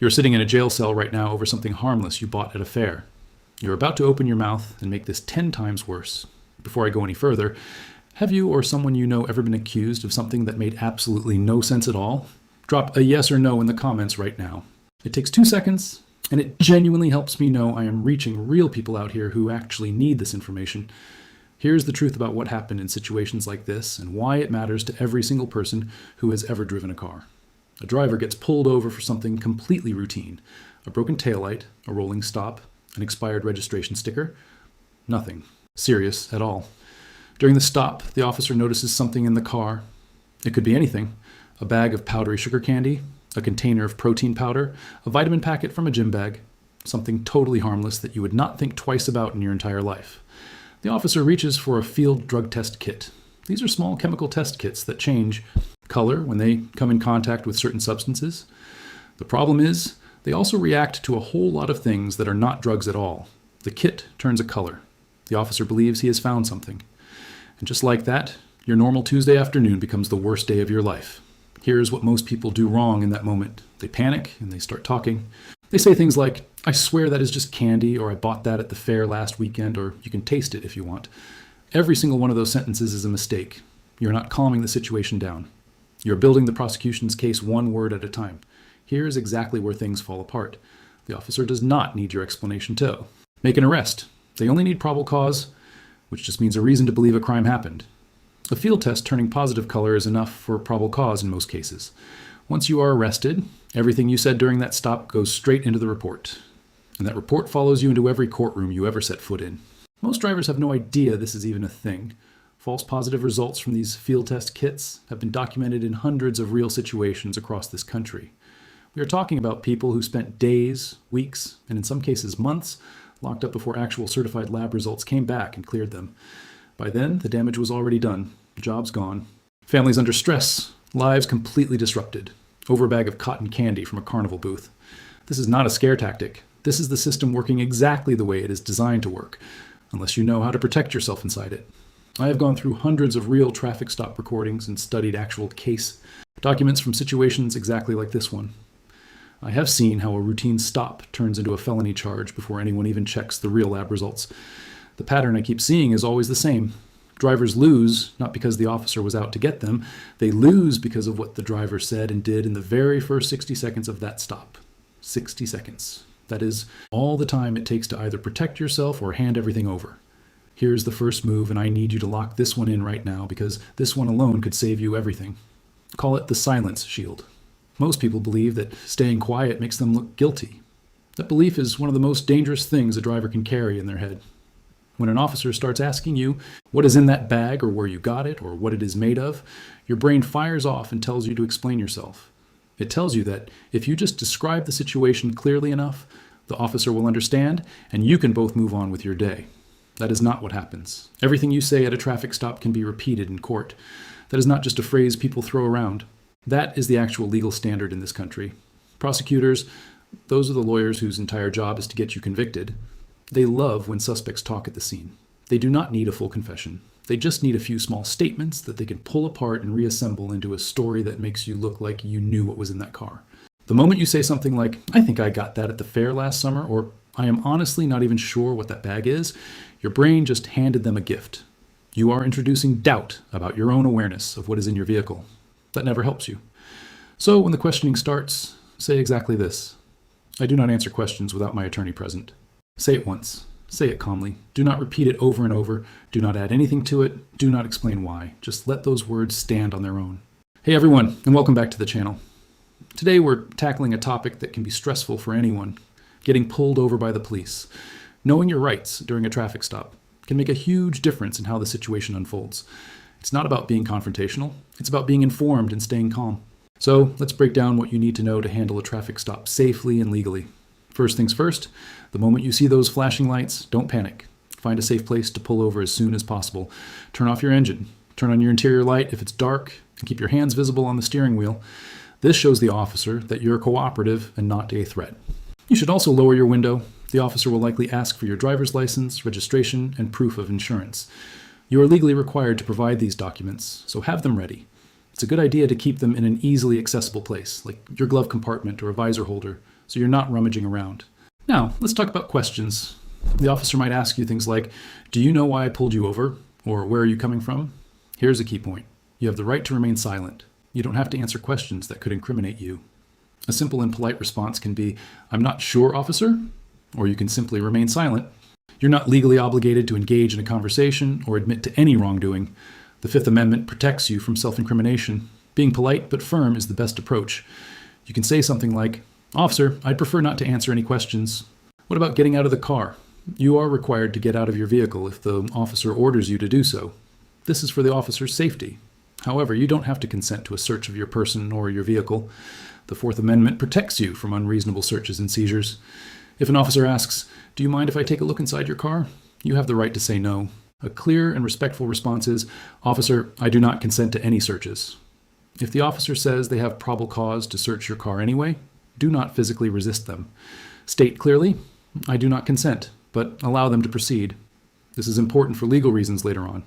You're sitting in a jail cell right now over something harmless you bought at a fair. You're about to open your mouth and make this 10 times worse. Before I go any further, have you or someone you know ever been accused of something that made absolutely no sense at all? Drop a yes or no in the comments right now. It takes 2 seconds, and it genuinely helps me know I am reaching real people out here who actually need this information. Here's the truth about what happened in situations like this and why it matters to every single person who has ever driven a car. A driver gets pulled over for something completely routine. A broken taillight, a rolling stop, an expired registration sticker. Nothing serious at all. During the stop, the officer notices something in the car. It could be anything. A bag of powdery sugar candy, a container of protein powder, a vitamin packet from a gym bag. Something totally harmless that you would not think twice about in your entire life. The officer reaches for a field drug test kit. These are small chemical test kits that change color when they come in contact with certain substances. The problem is, they also react to a whole lot of things that are not drugs at all. The kit turns a color. The officer believes he has found something. And just like that, your normal Tuesday afternoon becomes the worst day of your life. Here's what most people do wrong in that moment. They panic and they start talking. They say things like, "I swear that is just candy," or "I bought that at the fair last weekend," or "You can taste it if you want." Every single one of those sentences is a mistake. You're not calming the situation down. You're building the prosecution's case one word at a time. Here's exactly where things fall apart. The officer does not need your explanation to make an arrest. They only need probable cause, which just means a reason to believe a crime happened. A field test turning positive color is enough for probable cause in most cases. Once you are arrested, everything you said during that stop goes straight into the report. And that report follows you into every courtroom you ever set foot in. Most drivers have no idea this is even a thing. False positive results from these field test kits have been documented in hundreds of real situations across this country. We are talking about people who spent days, weeks, and in some cases months, locked up before actual certified lab results came back and cleared them. By then, the damage was already done. The job's gone. Families under stress, lives completely disrupted. Over a bag of cotton candy from a carnival booth. This is not a scare tactic. This is the system working exactly the way it is designed to work, unless you know how to protect yourself inside it. I have gone through hundreds of real traffic stop recordings and studied actual case documents from situations exactly like this one. I have seen how a routine stop turns into a felony charge before anyone even checks the real lab results. The pattern I keep seeing is always the same. Drivers lose, not because the officer was out to get them. They lose because of what the driver said and did in the very first 60 seconds of that stop. 60 seconds. That is all the time it takes to either protect yourself or hand everything over. Here's the first move, and I need you to lock this one in right now because this one alone could save you everything. Call it the silence shield. Most people believe that staying quiet makes them look guilty. That belief is one of the most dangerous things a driver can carry in their head. When an officer starts asking you what is in that bag or where you got it or what it is made of, your brain fires off and tells you to explain yourself. It tells you that if you just describe the situation clearly enough, the officer will understand and you can both move on with your day. That is not what happens. Everything you say at a traffic stop can be repeated in court. That is not just a phrase people throw around. That is the actual legal standard in this country. Prosecutors, those are the lawyers whose entire job is to get you convicted. They love when suspects talk at the scene. They do not need a full confession. They just need a few small statements that they can pull apart and reassemble into a story that makes you look like you knew what was in that car. The moment you say something like, "I think I got that at the fair last summer," or "I am honestly not even sure what that bag is," your brain just handed them a gift. You are introducing doubt about your own awareness of what is in your vehicle. That never helps you. So when the questioning starts, say exactly this. I do not answer questions without my attorney present. Say it once. Say it calmly. Do not repeat it over and over. Do not add anything to it. Do not explain why. Just let those words stand on their own. Hey everyone, and welcome back to the channel. Today we're tackling a topic that can be stressful for anyone. Getting pulled over by the police. Knowing your rights during a traffic stop can make a huge difference in how the situation unfolds. It's not about being confrontational. It's about being informed and staying calm. So let's break down what you need to know to handle a traffic stop safely and legally. First things first, the moment you see those flashing lights, don't panic. Find a safe place to pull over as soon as possible. Turn off your engine. Turn on your interior light if it's dark, and keep your hands visible on the steering wheel. This shows the officer that you're cooperative and not a threat. You should also lower your window. The officer will likely ask for your driver's license, registration, and proof of insurance. You are legally required to provide these documents, so have them ready. It's a good idea to keep them in an easily accessible place, like your glove compartment or a visor holder, so you're not rummaging around. Now, let's talk about questions. The officer might ask you things like, "Do you know why I pulled you over?" Or "Where are you coming from?" Here's a key point. You have the right to remain silent. You don't have to answer questions that could incriminate you. A simple and polite response can be, "I'm not sure, officer," or you can simply remain silent. You're not legally obligated to engage in a conversation or admit to any wrongdoing. The Fifth Amendment protects you from self-incrimination. Being polite but firm is the best approach. You can say something like, "Officer, I'd prefer not to answer any questions." What about getting out of the car? You are required to get out of your vehicle if the officer orders you to do so. This is for the officer's safety. However, you don't have to consent to a search of your person or your vehicle. The Fourth Amendment protects you from unreasonable searches and seizures. If an officer asks, "Do you mind if I take a look inside your car?" you have the right to say no. A clear and respectful response is, "Officer, I do not consent to any searches." If the officer says they have probable cause to search your car anyway, do not physically resist them. State clearly, "I do not consent," but allow them to proceed. This is important for legal reasons later on.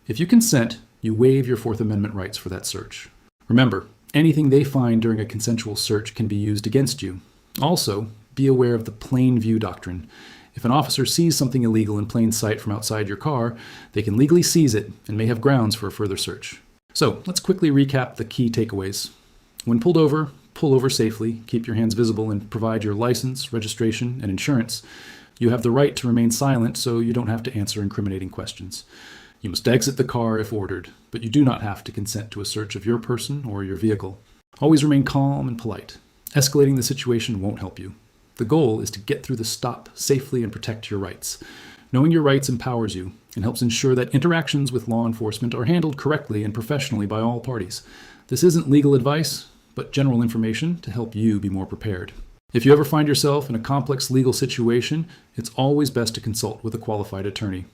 If you consent, you waive your Fourth Amendment rights for that search. Remember, anything they find during a consensual search can be used against you. Also, be aware of the plain view doctrine. If an officer sees something illegal in plain sight from outside your car, they can legally seize it and may have grounds for a further search. So, let's quickly recap the key takeaways. When pulled over, pull over safely, keep your hands visible, and provide your license, registration, and insurance. You have the right to remain silent, so you don't have to answer incriminating questions. You must exit the car if ordered, but you do not have to consent to a search of your person or your vehicle. Always remain calm and polite. Escalating the situation won't help you. The goal is to get through the stop safely and protect your rights. Knowing your rights empowers you and helps ensure that interactions with law enforcement are handled correctly and professionally by all parties. This isn't legal advice, but general information to help you be more prepared. If you ever find yourself in a complex legal situation, it's always best to consult with a qualified attorney.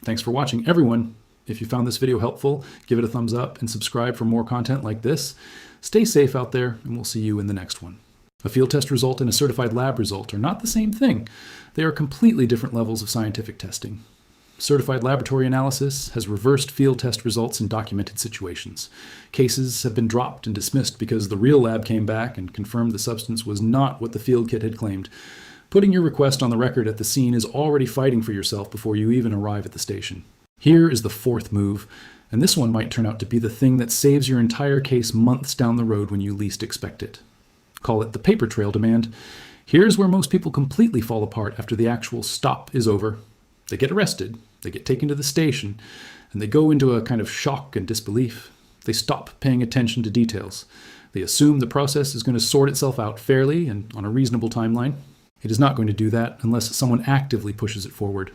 Thanks for watching, everyone. If you found this video helpful, give it a thumbs up and subscribe for more content like this. Stay safe out there, and we'll see you in the next one. A field test result and a certified lab result are not the same thing. They are completely different levels of scientific testing. Certified laboratory analysis has reversed field test results in documented situations. Cases have been dropped and dismissed because the real lab came back and confirmed the substance was not what the field kit had claimed. Putting your request on the record at the scene is already fighting for yourself before you even arrive at the station. Here is the fourth move, and this one might turn out to be the thing that saves your entire case months down the road when you least expect it. Call it the paper trail demand. Here's where most people completely fall apart after the actual stop is over. They get arrested, they get taken to the station, and they go into a kind of shock and disbelief. They stop paying attention to details. They assume the process is going to sort itself out fairly and on a reasonable timeline. It is not going to do that unless someone actively pushes it forward.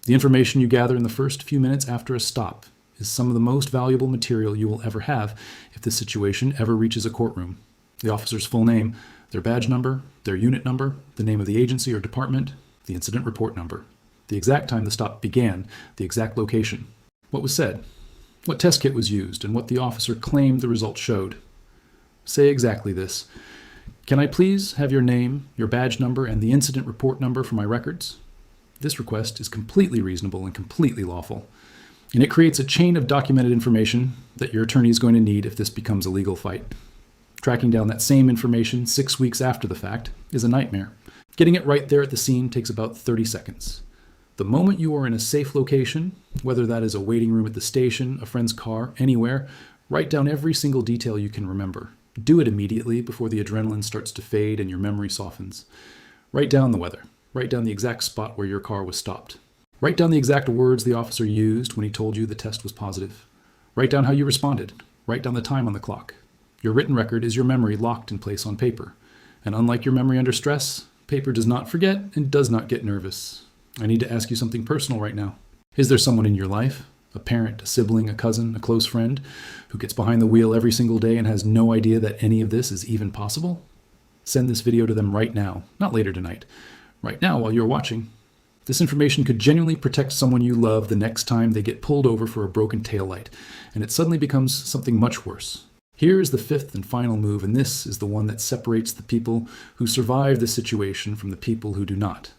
The information you gather in the first few minutes after a stop is some of the most valuable material you will ever have if the situation ever reaches a courtroom. The officer's full name, their badge number, their unit number, the name of the agency or department, the incident report number, the exact time the stop began, the exact location, what was said, what test kit was used, and what the officer claimed the results showed. Say exactly this. "Can I please have your name, your badge number, and the incident report number for my records?" This request is completely reasonable and completely lawful, and it creates a chain of documented information that your attorney is going to need if this becomes a legal fight. Tracking down that same information 6 weeks after the fact is a nightmare. Getting it right there at the scene takes about 30 seconds. The moment you are in a safe location, whether that is a waiting room at the station, a friend's car, anywhere, write down every single detail you can remember. Do it immediately before the adrenaline starts to fade and your memory softens. Write down the weather. Write down the exact spot where your car was stopped. Write down the exact words the officer used when he told you the test was positive. Write down how you responded. Write down the time on the clock. Your written record is your memory locked in place on paper. And unlike your memory under stress, paper does not forget and does not get nervous. I need to ask you something personal right now. Is there someone in your life, a parent, a sibling, a cousin, a close friend, who gets behind the wheel every single day and has no idea that any of this is even possible? Send this video to them right now, not later tonight. Right now while you're watching. This information could genuinely protect someone you love the next time they get pulled over for a broken taillight, and it suddenly becomes something much worse. Here is the fifth and final move, and this is the one that separates the people who survive the situation from the people who do not.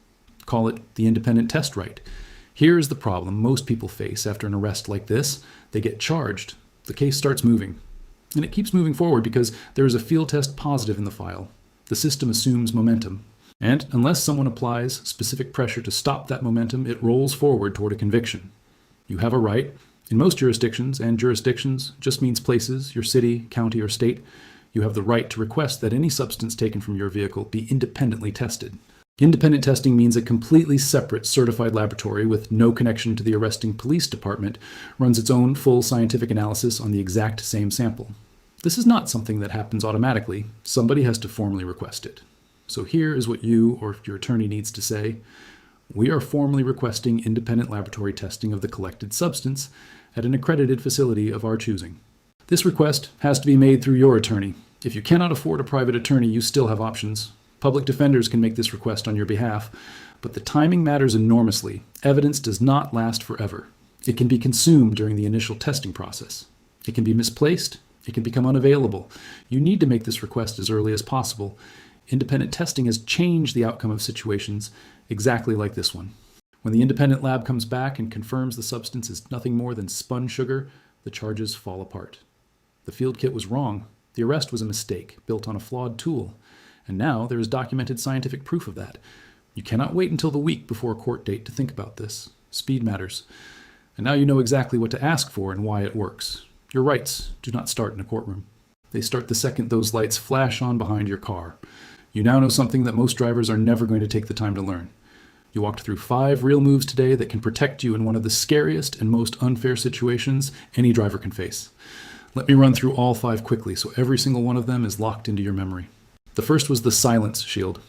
Call it the independent test right. Here is the problem most people face after an arrest like this. They get charged. The case starts moving. And it keeps moving forward because there is a field test positive in the file. The system assumes momentum. And unless someone applies specific pressure to stop that momentum, it rolls forward toward a conviction. You have a right. In most jurisdictions, and jurisdictions just means places, your city, county, or state, you have the right to request that any substance taken from your vehicle be independently tested. Independent testing means a completely separate certified laboratory with no connection to the arresting police department runs its own full scientific analysis on the exact same sample. This is not something that happens automatically. Somebody has to formally request it. So here is what you or your attorney needs to say. We are formally requesting independent laboratory testing of the collected substance at an accredited facility of our choosing. This request has to be made through your attorney. If you cannot afford a private attorney, you still have options. Public defenders can make this request on your behalf, but the timing matters enormously. Evidence does not last forever. It can be consumed during the initial testing process. It can be misplaced. It can become unavailable. You need to make this request as early as possible. Independent testing has changed the outcome of situations exactly like this one. When the independent lab comes back and confirms the substance is nothing more than spun sugar, the charges fall apart. The field kit was wrong. The arrest was a mistake, built on a flawed tool. And now there is documented scientific proof of that. You cannot wait until the week before a court date to think about this. Speed matters. And now you know exactly what to ask for and why it works. Your rights do not start in a courtroom. They start the second those lights flash on behind your car. You now know something that most drivers are never going to take the time to learn. You walked through 5 real moves today that can protect you in one of the scariest and most unfair situations any driver can face. Let me run through all 5 quickly so every single one of them is locked into your memory. The first was the silence shield.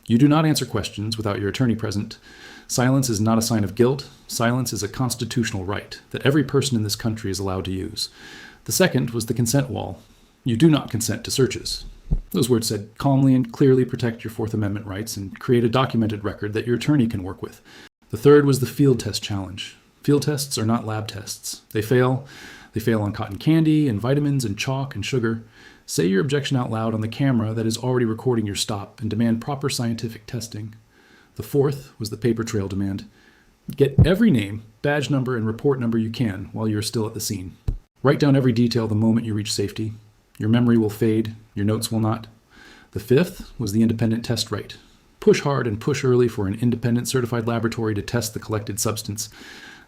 You do not answer questions without your attorney present. Silence is not a sign of guilt. Silence is a constitutional right that every person in this country is allowed to use. The second was the consent wall. You do not consent to searches. Those words said calmly and clearly protect your Fourth Amendment rights and create a documented record that your attorney can work with. The third was the field test challenge. Field tests are not lab tests. They fail. They fail on cotton candy and vitamins and chalk and sugar. Say your objection out loud on the camera that is already recording your stop and demand proper scientific testing. The fourth was the paper trail demand. Get every name, badge number, and report number you can while you're still at the scene. Write down every detail the moment you reach safety. Your memory will fade, your notes will not. The fifth was the independent test right. Push hard and push early for an independent certified laboratory to test the collected substance.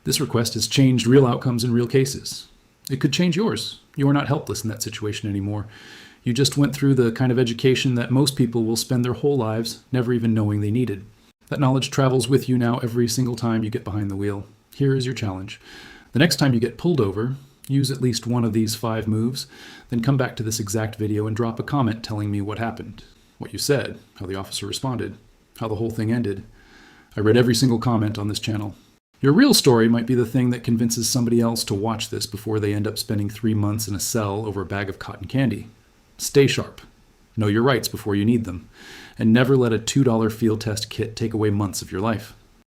This request has changed real outcomes in real cases. It could change yours. You are not helpless in that situation anymore. You just went through the kind of education that most people will spend their whole lives never even knowing they needed. That knowledge travels with you now every single time you get behind the wheel. Here is your challenge. The next time you get pulled over, use at least one of these 5 moves, then come back to this exact video and drop a comment telling me what happened, what you said, how the officer responded, how the whole thing ended. I read every single comment on this channel. Your real story might be the thing that convinces somebody else to watch this before they end up spending 3 months in a cell over a bag of cotton candy. Stay sharp. Know your rights before you need them. And never let a $2 field test kit take away months of your life.